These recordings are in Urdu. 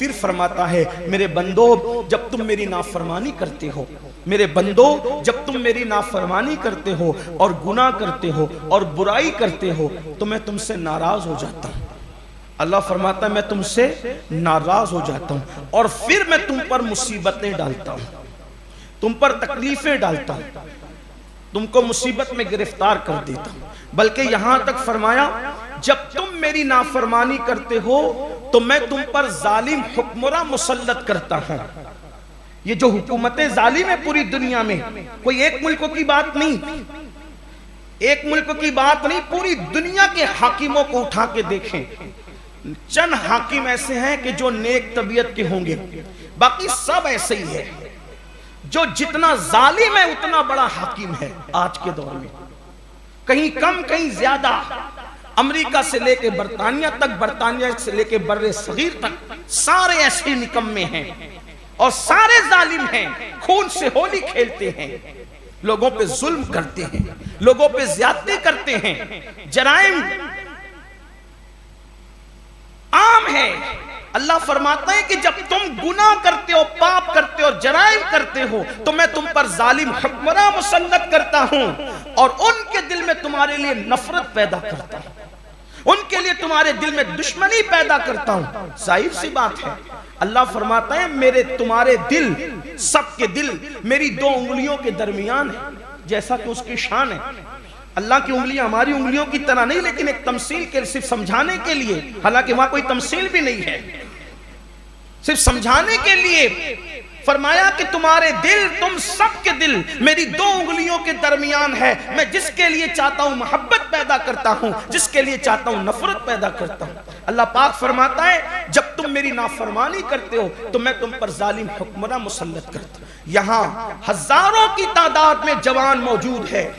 پھر فرماتا ہے میرے بندو جب تم میری نافرمانی کرتے ہو، میرے بندو جب تم میری نافرمانی کرتے ہو اور گناہ کرتے ہو اور برائی کرتے ہو تو میں تم سے ناراض ہو جاتا ہوں۔ اللہ فرماتا ہے میں تم سے ناراض ہو جاتا ہوں اور پھر میں تم پر مصیبتیں ڈالتا ہوں، تم پر تکلیفیں ڈالتا ہوں، تم کو مصیبت میں گرفتار کر دیتا ہوں۔ بلکہ یہاں تک فرمایا جب تم میری نافرمانی کرتے ہو تو میں تم پر ظالم حکمراں مسلط کرتا ہوں۔ یہ جو حکومتیں ظالم ہے پوری دنیا میں، کوئی ایک ملک کی بات نہیں، ایک ملک کی بات نہیں، پوری دنیا کے حاکموں کو اٹھا کے دیکھیں، چند حاکم ایسے ہیں کہ جو نیک طبیعت کے ہوں گے، باقی سب ایسے ہی ہے۔ جو جتنا ظالم ہے اتنا بڑا حاکم ہے آج کے دور میں، کہیں کم کہیں زیادہ۔ امریکہ سے لے کے برطانیہ تک، برطانیہ سے لے کے بر صغیر تک سارے ایسے نکمے ہیں اور سارے ظالم ہیں، خون سے ہولی کھیلتے ہیں، لوگوں پہ ظلم کرتے ہیں، لوگوں پہ زیادتی کرتے ہیں، جرائم عام ہے۔ اللہ فرماتا ہے کہ جب تم گناہ کرتے ہو، پاپ کرتے ہو اور جرائم کرتے ہو تو میں تم پر ظالم حکمراں مسلط کرتا ہوں اور ان کے دل میں تمہارے لیے نفرت پیدا کرتا ہوں، ان کے لیے تمہارے دل میں دشمنی پیدا کرتا ہوں۔ ظاہر سی بات ہے، اللہ فرماتا ہے میرے تمہارے دل، سب کے دل میری دو انگلیوں کے درمیان ہے، جیسا کہ اس کی شان ہے۔ اللہ کی انگلیاں ہماری انگلیوں کی طرح نہیں، لیکن ایک تمثیل کے صرف سمجھانے کے لیے، حالانکہ وہاں کوئی تمثیل بھی نہیں ہے، صرف سمجھانے کے لیے فرمایا کہ تمہارے دل، تم سب کے دل میری دو انگلیوں کے درمیان ہے، میں جس کے لیے چاہتا ہوں محبت پیدا کرتا ہوں، جس کے لیے چاہتا ہوں نفرت پیدا کرتا ہوں۔ اللہ پاک فرماتا ہے جب تم میری نافرمانی کرتے ہو تو میں تم پر ظالم حکمراں مسلط کرتا ہوں۔ یہاں ہزاروں کی تعداد میں جوان موجود ہے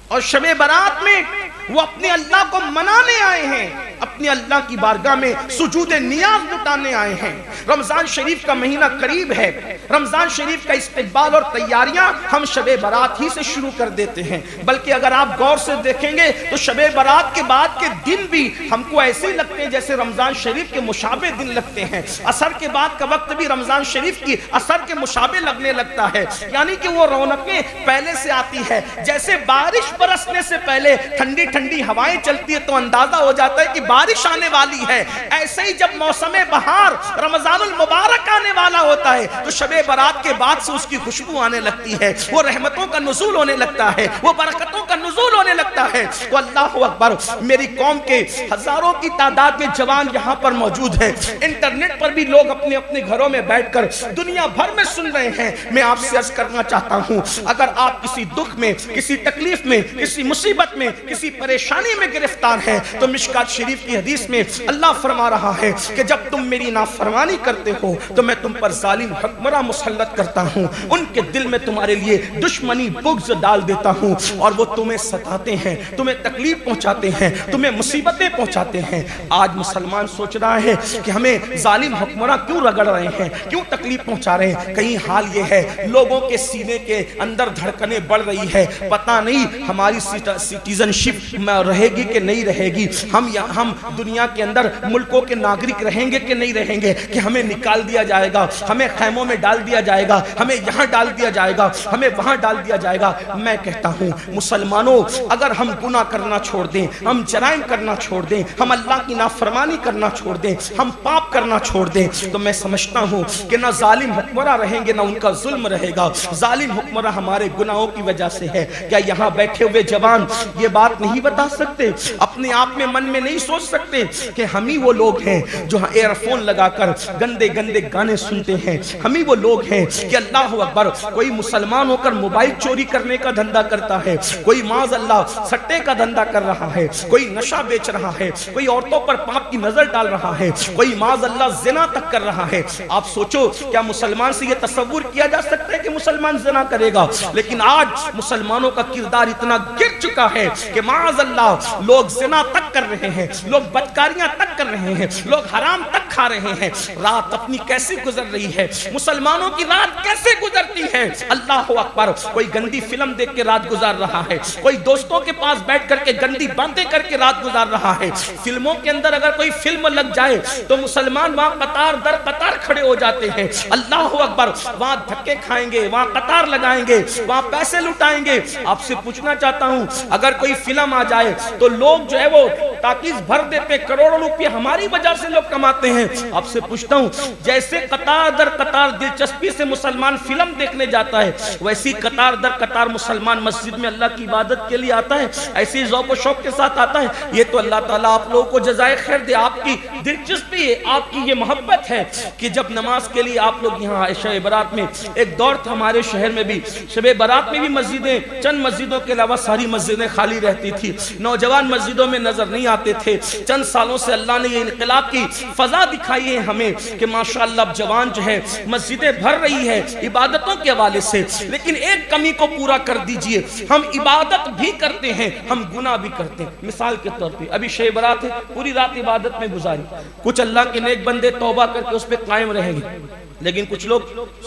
اور شب برات میں وہ اپنے اللہ کو منانے آئے ہیں، اپنے اللہ کی بارگاہ میں سجود نیاز لٹانے آئے ہیں۔ رمضان شریف کا مہینہ قریب ہے، رمضان شریف کا استقبال اور تیاریاں ہم شب برات ہی سے شروع کر دیتے ہیں، بلکہ اگر آپ غور سے دیکھیں گے تو شب برات کے بعد کے دن بھی ہم کو ایسے لگتے ہیں جیسے رمضان شریف کے مشابہ دن لگتے ہیں۔ عصر کے بعد کا وقت بھی رمضان شریف کی عصر کے مشابہ لگنے لگتا ہے، یعنی کہ وہ رونقیں پہلے سے آتی ہے، جیسے بارش برسنے سے پہلے ٹھنڈی ٹھنڈی ہوائیں چلتی ہے تو اندازہ ہو جاتا ہے کہ بارش آنے والی ہے، ایسے ہی جب موسم بہار رمضان المبارک آنے والا ہوتا ہے تو شب برات کے بعد سے اس کی خوشبو آنے لگتی ہے، وہ رحمتوں کا نزول ہونے لگتا ہے، وہ برکتوں کا نزول ہونے لگتا ہے۔ تو اللہ اکبر، میری قوم کے ہزاروں کی تعداد میں جوان یہاں پر موجود ہیں، انٹرنیٹ پر بھی لوگ اپنے اپنے گھروں میں بیٹھ کر دنیا بھر میں سن رہے ہیں۔ میں آپ سے عرض کرنا چاہتا ہوں، اگر آپ کسی دکھ میں، کسی تکلیف میں، کسی مصیبت میں، کسی پریشانی میں گرفتار ہے تو مشکات شریف کی حدیث میں اللہ فرما رہا ہے کہ جب تم میری نافرمانی کرتے ہو تو میں تم پر ظالم حکمراں مسلط کرتا ہوں، ان کے دل میں تمہارے لیے دشمنی بغض ڈال دیتا ہوں اور وہ تمہیں ستاتے ہیں، تمہیں تکلیف پہنچاتے ہیں، تمہیں مصیبتیں پہنچاتے ہیں۔ آج مسلمان سوچ رہا ہے کہ ہمیں ظالم حکمراں کیوں رگڑ رہے ہیں، کیوں تکلیف پہنچا رہے ہیں؟ کہیں حال یہ ہے لوگوں کے سینے کے اندر دھڑکنیں بڑھ رہی ہے، پتہ نہیں ہماری سٹیزن شپ رہے گی کہ نہیں رہے گی، ہم دنیا کے اندر ملکوں کے ناگرک رہیں گے کہ نہیں رہیں گے، کہ ہمیں نکال دیا جائے گا، ہمیں خیموں میں ڈال دیا جائے گا، ہمیں یہاں ڈال دیا جائے گا، ہمیں وہاں ڈال دیا جائے گا۔ میں کہتا ہوں مسلمانوں، اگر ہم گناہ کرنا چھوڑ دیں، ہم جرائم کرنا چھوڑ دیں، ہم اللہ کی نافرمانی کرنا چھوڑ دیں، ہم پاپ کرنا چھوڑ دیں تو میں سمجھتا ہوں کہ نہ ظالم حکمراں رہیں گے نہ ان کا ظلم رہے گا۔ ظالم حکمراں ہمارے گناہوں کی وجہ سے ہے۔ کیا یہاں بیٹھے ہوئے جوان یہ بات نہیں بتا سکتے، اپنے آپ میں من میں نہیں سوچ سکتے کہ ہم ہی وہ لوگ ہیں جو ایئر فون لگا کر گندے گندے گانے سنتے ہیں؟ ہم ہی وہ لوگ ہیں کہ اللہ اکبر، کوئی مسلمان ہو کر موبائل چوری کرنے کا دھندا کرتا ہے، کوئی معاذ اللہ سٹے کا دھندا کر رہا ہے، کوئی نشہ بیچ رہا ہے، کوئی عورتوں پر پاپ کی نظر ڈال رہا ہے، کوئی معاذ اللہ زنا تک کر رہا ہے۔ آپ سوچو کیا مسلمان سے یہ تصور کیا جا سکتا ہے کہ مسلمان زنا کرے گا؟ لیکن آج مسلمانوں کا کردار اتنا گر چکا ہے کہ معاذ اللہ لوگ زنا تک کر رہے ہیں، لوگ بدکاریاں تک کر رہے ہیں، لوگ حرام تک کھا رہے ہیں۔ رات اپنی کیسے گزر رہی ہے، مسلمانوں کی رات کیسے گزرتی ہے، اللہ اکبر۔ کوئی گندی فلم دیکھ کے رات گزار رہا ہے، کوئی دوستوں کے پاس بیٹھ کر کے گندی باتیں کر کے رات گزار رہا ہے۔ فلموں کے اندر اگر کوئی فلم لگ جائے تو مسلمان وہاں قطار در قطار کھڑے ہو جاتے ہیں، اللہ اکبر۔ وہاں دھکے کھائیں گے، وہاں قطار لگائیں گے، وہاں پیسے لٹائیں گے۔ آپ سے پوچھنا چاہتا ہوں، اگر کوئی فلم آ جائے تو لوگ جو ہے وہ تاکیز بھر دیتے، کروڑوں روپے ہماری وجہ سے لوگ کماتے ہیں۔ آپ سے پوچھتا ہوں، جیسے قطار در قطار دلچسپی سے مسلمان فلم دیکھنے جاتا ہے، ویسی قطار در قطار مسلمان مسجد میں اللہ کی عبادت کے لیے آتا ہے، ایسی ذوق و شوق کے ساتھ آتا ہے۔ یہ تو اللہ تعالیٰ آپ لوگوں کو جزائے خیر دے، آپ کی دلچسپی ہے، آپ کی یہ محبت ہے کہ جب نماز کے لیے آپ لوگ یہاں شب برات میں، ایک دور تھا ہمارے شہر میں بھی، شب برات میں بھی مسجدیں، چند مسجدوں کے علاوہ ساری مسجدیں خالی رہتی تھی، نوجوان مسجدوں میں نظر نہیں آتے تھے۔ چند سالوں سے اللہ نے یہ انقلاب کی فضا دکھائی ہے ہمیں کہ ماشاءاللہ اب جوان جو ہے مسجدیں بھر رہی ہے عبادتوں کے حوالے سے۔ لیکن ایک کمی کو پورا کر دیجئے، ہم عبادت بھی کرتے ہیں، ہم گناہ بھی کرتے ہیں۔ مثال کے طور پہ ابھی شب برات ہے، پوری رات عبادت میں گزاری، کچھ اللہ کے نیک بندے توبہ کر کے اس پہ قائم رہیں گے، لیکن کچھ لوگ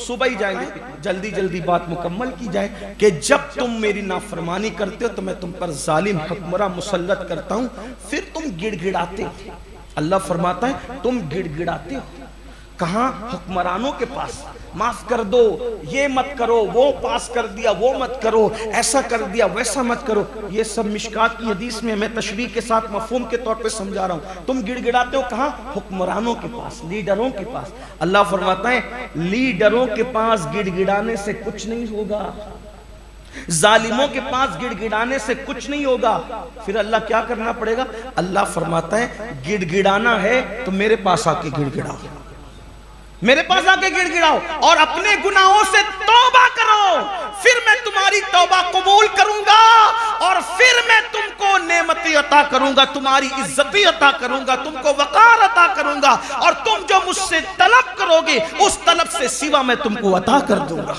صبح ہی جائیں گے۔ جلدی جلدی بات مکمل کی جائے کہ جب تم میری نافرمانی کرتے ہو تو میں تم پر ظالم حکمراں مسلط کرتا ہوں، پھر تم گڑ گڑاتے ہو۔ اللہ فرماتا ہے تم گڑ گڑاتے ہو، کہاں؟ حکمرانوں کے پاس، معاف کر دو، یہ مت کرو، وہ پاس کر دیا، وہ مت کرو، ایسا کر دیا، ویسا مت کرو۔ یہ سب مشکات کی حدیث میں میں تشریح کے ساتھ مفہوم کے طور پہ سمجھا رہا ہوں۔ تم گڑ گڑاتے ہو کہاں؟ حکمرانوں کے پاس، لیڈروں کے پاس۔ اللہ فرماتا ہے لیڈروں کے پاس گڑ گڑانے سے کچھ نہیں ہوگا، ظالموں کے پاس گڑ گڑانے سے کچھ نہیں ہوگا۔ پھر اللہ کیا کرنا پڑے گا؟ اللہ فرماتا ہے گڑ گڑانا ہے تو میرے پاس آ کے گڑ گڑاؤ، میرے پاس آ کے گڑ گڑاؤ اور اپنے گناہوں سے توبہ کرو، پھر میں تمہاری توبہ قبول کروں گا اور پھر میں تم کو نعمتیں عطا کروں گا، تمہاری عزتیں عطا کروں گا، تم کو وقار عطا کروں گا، اور تم جو مجھ سے طلب کرو گے اس طلب سے سوا میں تم کو عطا کر دوں گا۔